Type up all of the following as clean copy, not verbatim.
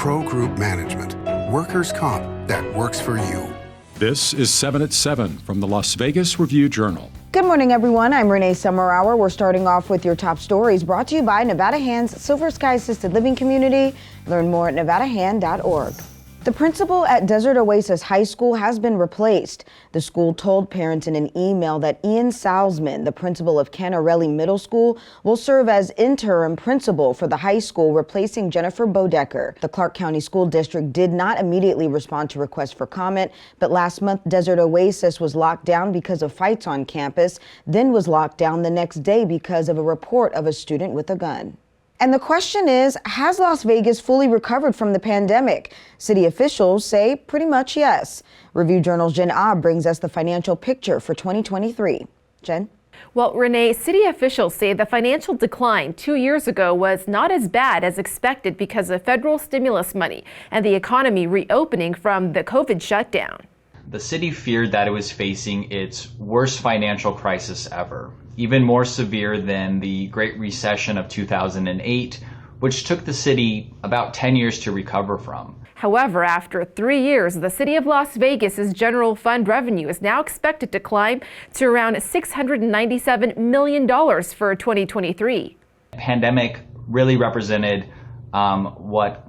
Pro Group Management. Workers' comp that works for you. This is 7 at 7 from the Las Vegas Review-Journal. Good morning, everyone. I'm Renee Summerhour. We're starting off with your top stories brought to you by Nevada Hand's Silver Sky Assisted Living Community. Learn more at nevadahand.org. The principal at Desert Oasis High School has been replaced. The school told parents in an email that Ian Salzman, the principal of Canarelli Middle School, will serve as interim principal for the high school, replacing Jennifer Bodecker. The Clark County School District did not immediately respond to requests for comment, but last month Desert Oasis was locked down because of fights on campus, then was locked down the next day because of a report of a student with a gun. And the question is, has Las Vegas fully recovered from the pandemic? City officials say pretty much yes. Review Journal's Jen Ah brings us the financial picture for 2023. Jen? Well, Renee, city officials say the financial decline 2 years ago was not as bad as expected because of federal stimulus money and the economy reopening from the COVID shutdown. The city feared that it was facing its worst financial crisis ever, even more severe than the Great Recession of 2008, which took the city about 10 years to recover from. However, after 3 years, the city of Las Vegas's general fund revenue is now expected to climb to around $697 million for 2023. The pandemic really represented what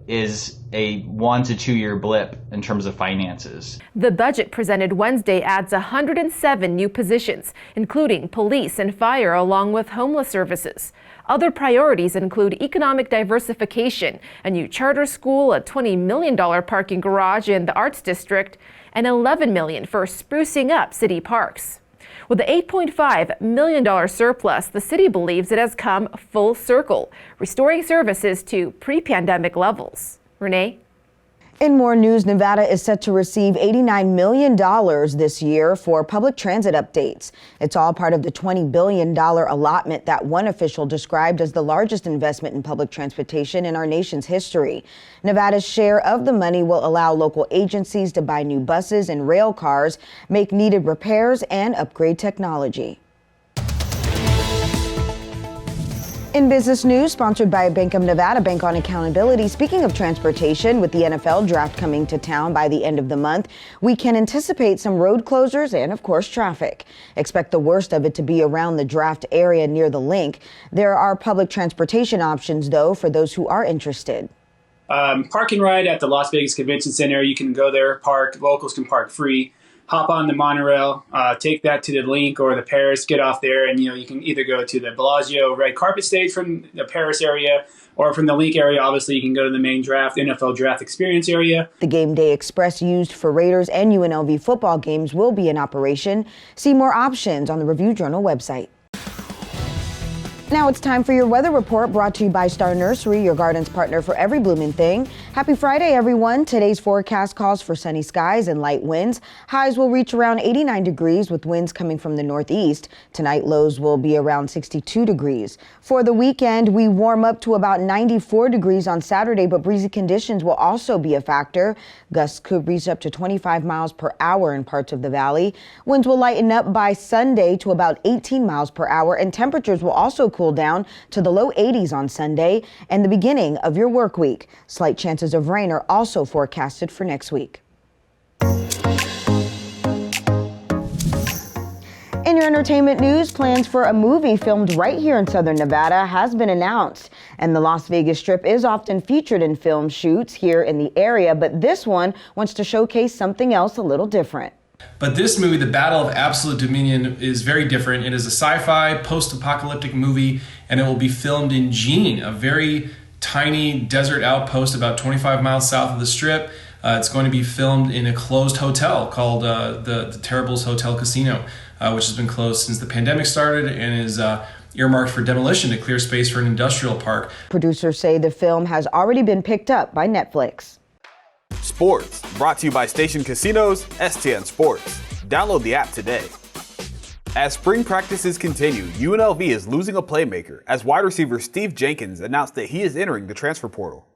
is a 1 to 2 year blip in terms of finances. The budget presented Wednesday adds 107 new positions, including police and fire, along with homeless services. Other priorities include economic diversification, a new charter school, a $20 million parking garage in the Arts District, and $11 million for sprucing up city parks. With the $8.5 million surplus, the city believes it has come full circle, restoring services to pre-pandemic levels. Renee? In more news, Nevada is set to receive $89 million this year for public transit updates. It's all part of the $20 billion allotment that one official described as the largest investment in public transportation in our nation's history. Nevada's share of the money will allow local agencies to buy new buses and rail cars, make needed repairs, and upgrade technology. In business news, sponsored by Bank of Nevada, Bank on Accountability. Speaking of transportation, with the NFL draft coming to town by the end of the month, we can anticipate some road closures and, of course, traffic. Expect the worst of it to be around the draft area near the link. There are public transportation options, though, for those who are interested. Park and ride at the Las Vegas Convention Center. You can go there, park. Locals can park free. Hop on the monorail, take that to the Link or the Paris, get off there, and you can either go to the Bellagio red carpet stage from the Paris area, or from the Link area, obviously you can go to the main draft, NFL draft experience area. The Game Day Express used for Raiders and UNLV football games will be in operation. See more options on the Review Journal website. Now it's time for your weather report, brought to you by Star Nursery, your garden's partner for every blooming thing. Happy Friday, everyone. Today's forecast calls for sunny skies and light winds. Highs will reach around 89 degrees with winds coming from the northeast. Tonight, lows will be around 62 degrees. For the weekend, we warm up to about 94 degrees on Saturday, but breezy conditions will also be a factor. Gusts could reach up to 25 miles per hour in parts of the valley. Winds will lighten up by Sunday to about 18 miles per hour, and temperatures will also cool down to the low 80s on Sunday and the beginning of your work week. Slight chances of rain are also forecasted for next week. In your entertainment news, plans for a movie filmed right here in Southern Nevada has been announced. And the Las Vegas Strip is often featured in film shoots here in the area, but this one wants to showcase something else a little different. But this movie, The Battle of Absolute Dominion, is very different. It is a sci-fi post-apocalyptic movie, and it will be filmed in Jean, a very tiny desert outpost about 25 miles south of the Strip. It's going to be filmed in a closed hotel called the Terrible's Hotel Casino, which has been closed since the pandemic started and is earmarked for demolition to clear space for an industrial park. Producers say the film has already been picked up by Netflix. Sports, brought to you by Station Casinos, STN Sports. Download the app today. As spring practices continue, UNLV is losing a playmaker as wide receiver Steve Jenkins announced that he is entering the transfer portal.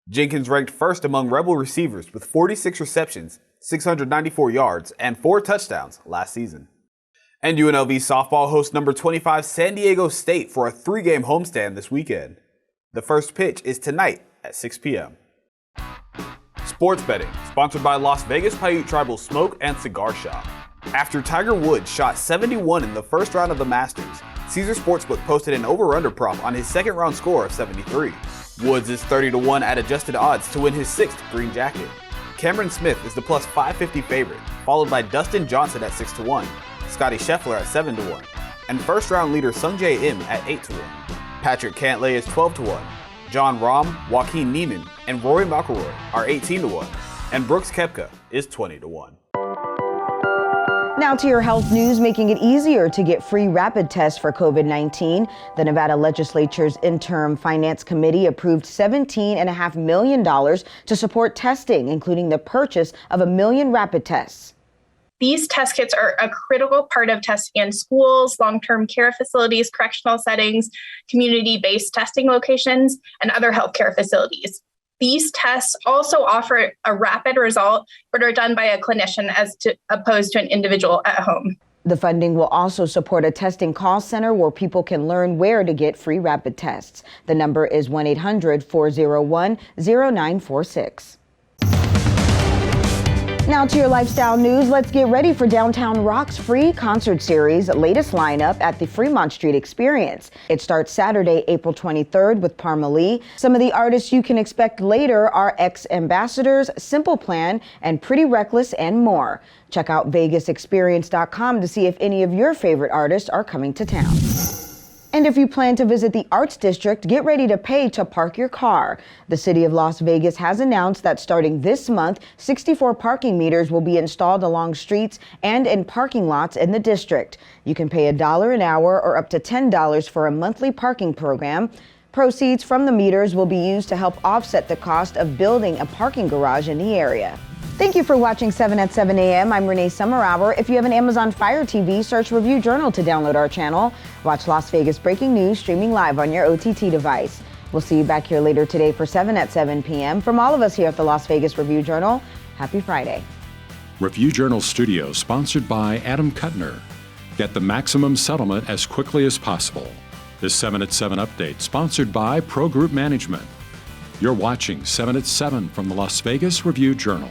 Jenkins ranked first among Rebel receivers with 46 receptions, 694 yards, and 4 touchdowns last season. And UNLV softball hosts number 25 San Diego State for a 3-game homestand this weekend. The first pitch is tonight at 6 p.m. Sports betting, sponsored by Las Vegas Paiute Tribal Smoke and Cigar Shop. After Tiger Woods shot 71 in the first round of the Masters, Caesar Sportsbook posted an over-under prop on his second round score of 73. Woods is 30-1 at adjusted odds to win his 6th green jacket. Cameron Smith is the plus 550 favorite, followed by Dustin Johnson at 6-1, Scotty Scheffler at 7-1, and first round leader Sungjae Im at 8-1. Patrick Cantlay is 12-1. John Rahm, Joaquin Niemann, and Rory McIlroy are 18-1, and Brooks Koepka is 20-1. Now to your health news, making it easier to get free rapid tests for COVID-19. The Nevada Legislature's Interim Finance Committee approved $17.5 million to support testing, including the purchase of 1 million rapid tests. These test kits are a critical part of testing in schools, long-term care facilities, correctional settings, community-based testing locations, and other healthcare facilities. These tests also offer a rapid result, but are done by a clinician opposed to an individual at home. The funding will also support a testing call center where people can learn where to get free rapid tests. The number is 1-800-401-0946. Now to your lifestyle news, let's get ready for Downtown Rock's free concert series, latest lineup at the Fremont Street Experience. It starts Saturday, April 23rd with Parma Lee. Some of the artists you can expect later are Ex-Ambassadors, Simple Plan, and Pretty Reckless, and more. Check out vegasexperience.com to see if any of your favorite artists are coming to town. And if you plan to visit the Arts District, get ready to pay to park your car. The city of Las Vegas has announced that starting this month, 64 parking meters will be installed along streets and in parking lots in the district. You can pay $1 an hour or up to $10 for a monthly parking program. Proceeds from the meters will be used to help offset the cost of building a parking garage in the area. Thank you for watching 7 at 7 a.m. I'm Renee Summerhour. If you have an Amazon Fire TV, search Review Journal to download our channel. Watch Las Vegas Breaking News streaming live on your OTT device. We'll see you back here later today for 7 at 7 p.m. From all of us here at the Las Vegas Review Journal, happy Friday. Review Journal Studio, sponsored by Adam Kuttner. Get the maximum settlement as quickly as possible. This 7 at 7 update, sponsored by Pro Group Management. You're watching 7 at 7 from the Las Vegas Review Journal.